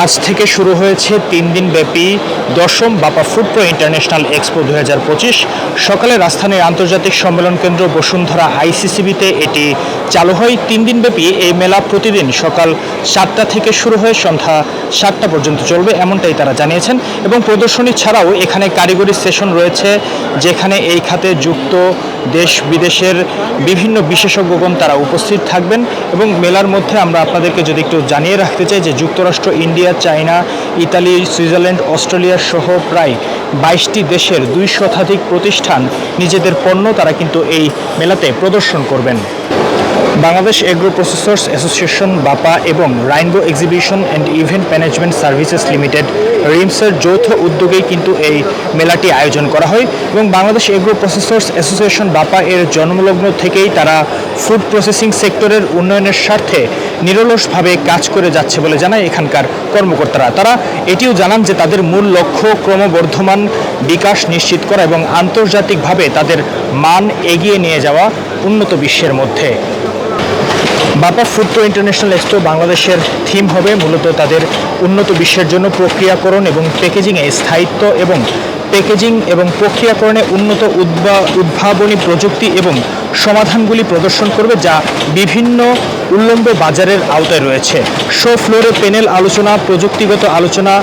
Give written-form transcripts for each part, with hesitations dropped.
আজ থেকে শুরু হয়েছে 3 দিন ব্যাপী দশম বাপা ফুড প্রো ইন্টারন্যাশনাল এক্সপো 2025। সকালে রাজধানীর আন্তর্জাতিক সম্মেলন কেন্দ্র বসুন্ধরা আইসিসিবিতে এটি চালু হয়। 3 দিন ব্যাপী এই মেলা প্রতিদিন সকাল 7টা থেকে শুরু হয়ে সন্ধ্যা 7টা পর্যন্ত চলবে, এমনটাই তারা জানিয়েছেন। এবং প্রদর্শনী ছাড়াও এখানে কারিগরি সেশন রয়েছে, যেখানে এই খাতে যুক্ত দেশ বিদেশের বিভিন্ন বিশেষজ্ঞগণ তারা উপস্থিত থাকবেন। এবং মেলার মধ্যে আমরা আপনাদেরকে যদি একটু জানিয়ে রাখতে চাই যে যুক্তরাষ্ট্র, India, China, Italy, Switzerland, Australia সহ প্রায় 22টি দেশের 200 শতাধিক প্রতিষ্ঠান নিজেদের পণ্য তারা কিন্তু এই মেলাতে প্রদর্শন করবেন। Bangladesh agro processors association BAPA এবং rainbow exhibition and event management services limited রিমসের যৌথ উদ্যোগেই কিন্তু এই মেলাটি আয়োজন করা হয়। এবং বাংলাদেশ এগ্রো প্রসেসর্স অ্যাসোসিয়েশন বাপা এর জন্মলগ্ন থেকেই তারা ফুড প্রসেসিং সেক্টরের উন্নয়নের স্বার্থে নিরলসভাবে কাজ করে যাচ্ছে বলে জানায় এখানকার কর্মকর্তারা। তারা এটিও জানান যে তাদের মূল লক্ষ্য ক্রমবর্ধমান বিকাশ নিশ্চিত করা এবং আন্তর্জাতিকভাবে তাদের মান এগিয়ে নিয়ে যাওয়া উন্নত বিশ্বের মধ্যে। বাপা ফুড প্রো ইন্টারন্যাশনাল এক্সপো বাংলাদেশের থিম হবে মূলত তাদের উন্নত বিশ্বের জন্য প্রক্রিয়াকরণ এবং প্যাকেজিংয়ে স্থায়িত্ব এবং প্যাকেজিং এবং প্রক্রিয়াকরণে উন্নত উদ্ভাবনী প্রযুক্তি এবং সমাধানগুলি প্রদর্শন করবে, যা বিভিন্ন উল্লম্ব বাজারের আওতায় রয়েছে। শো ফ্লোরে প্যানেল আলোচনা, প্রযুক্তিগত আলোচনা,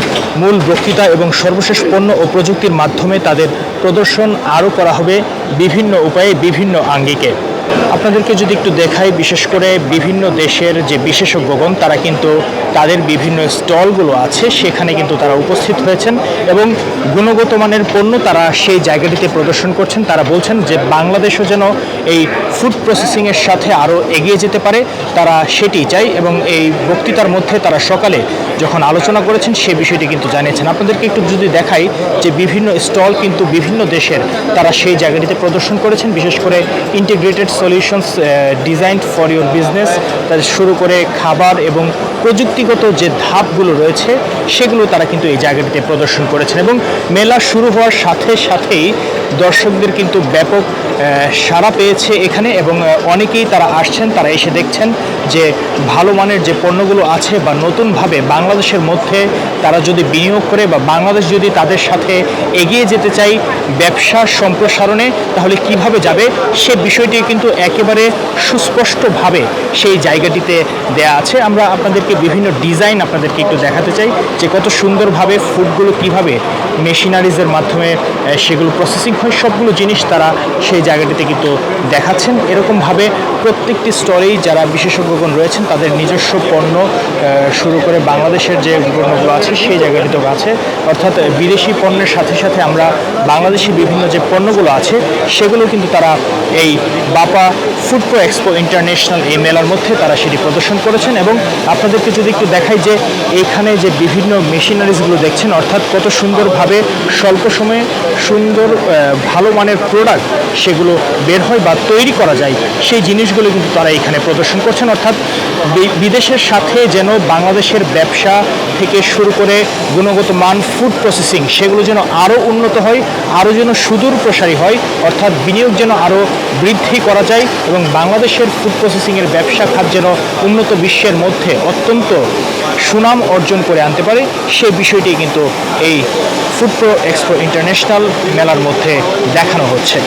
মূল বক্তৃতা এবং সর্বশেষ পণ্য ও প্রযুক্তির মাধ্যমে তাদের প্রদর্শন আরও করা হবে বিভিন্ন উপায়ে, বিভিন্ন আঙ্গিকে। আপনাদেরকে যদি একটু দেখাই, বিশেষ করে বিভিন্ন দেশের যে বিশেষজ্ঞগণ তারা কিন্তু তাদের বিভিন্ন স্টলগুলো আছে সেখানে কিন্তু তারা উপস্থিত হয়েছেন এবং গুণগত মানের পণ্য তারা সেই জায়গাটিতে প্রদর্শন করছেন। তারা বলছেন যে বাংলাদেশও যেন এই ফুড প্রসেসিংয়ের সাথে আরও এগিয়ে যেতে পারে, তারা সেটি চাই। এবং এই বক্তৃতার মধ্যে তারা সকালে যখন আলোচনা করেছেন সে বিষয়টি কিন্তু জানিয়েছেন। আপনাদেরকে একটু যদি দেখাই যে বিভিন্ন স্টল কিন্তু বিভিন্ন দেশের তারা সেই জায়গাটিতে প্রদর্শন করেছেন, বিশেষ করে integrated solutions design for your business, তাদের শুরু করে খাবার এবং প্রযুক্তিগত যে ধাপগুলো রয়েছে সেগুলো তারা কিন্তু এই জায়গাটিতে প্রদর্শন করেছেন। এবং মেলা শুরু হওয়ার সাথে সাথেই দর্শকদের কিন্তু ব্যাপক সাড়া পেয়েছে এখানে এবং অনেকেই তারা আসছেন, তারা এসে দেখছেন যে ভালো মানের যে পণ্যগুলো আছে বা নতুনভাবে বাংলাদেশের মধ্যে তারা যদি বিনিয়োগ করে বা বাংলাদেশ যদি তাদের সাথে এগিয়ে যেতে চাই ব্যবসার সম্প্রসারণে, তাহলে কিভাবে যাবে সে বিষয়টি কিন্তু একেবারে সুস্পষ্টভাবে সেই জায়গাটিতে দেয়া আছে। আমরা আপনাদেরকে বিভিন্ন ডিজাইন আপনাদেরকে একটু দেখাতে চাই যে কত সুন্দরভাবে ফুডগুলো কিভাবে মেশিনারিজের মাধ্যমে সেগুলো প্রসেসিং হয়, সবগুলো জিনিস তারা সেই জায়গাটিতে কিন্তু দেখাচ্ছেন। এরকমভাবে প্রত্যেকটি স্টলেই যারা বিশেষজ্ঞগণ রয়েছেন তাদের নিজস্ব পণ্য শুরু করে বাংলাদেশের যে পণ্যগুলো আছে সেই জায়গাটিতেও আছে, অর্থাৎ বিদেশি পণ্যের সাথে সাথে আমরা বাংলাদেশি বিভিন্ন যে পণ্যগুলো আছে সেগুলো কিন্তু তারা এই বাপা ফুড প্রো এক্সপো ইন্টারন্যাশনাল এই মেলার মধ্যে তারা সেটি প্রদর্শন করেছেন। এবং আপনাদেরকে যদি একটু দেখাই যে এখানে যে বিভিন্ন মেশিনারিজগুলো দেখছেন, অর্থাৎ কত সুন্দরভাবে স্বল্প সময়ে সুন্দর ভালো মানের প্রোডাক্ট সেগুলো বের হয় বা তৈরি করা যায়, সেই জিনিসগুলো কিন্তু তারা এখানে প্রদর্শন করছেন। অর্থাৎ বিদেশের সাথে যেন বাংলাদেশের ব্যবসা থেকে শুরু করে গুণগত মান ফুড প্রসেসিং সেগুলো যেন আরও উন্নত হয়, আরও যেন সুদূর প্রসারী হয়, অর্থাৎ বিনিয়োগ যেন আরও বৃদ্ধি করা যায় এবং বাংলাদেশের ফুড প্রসেসিংয়ের ব্যবসা খাত যেন উন্নত বিশ্বের মধ্যে অত্যন্ত সুনাম অর্জন করে আনতে পারে, সেই বিষয়টি কিন্তু এই ফুড প্রো এক্সপো ইন্টারন্যাশনাল মেলার মধ্যে দেখানো হচ্ছে।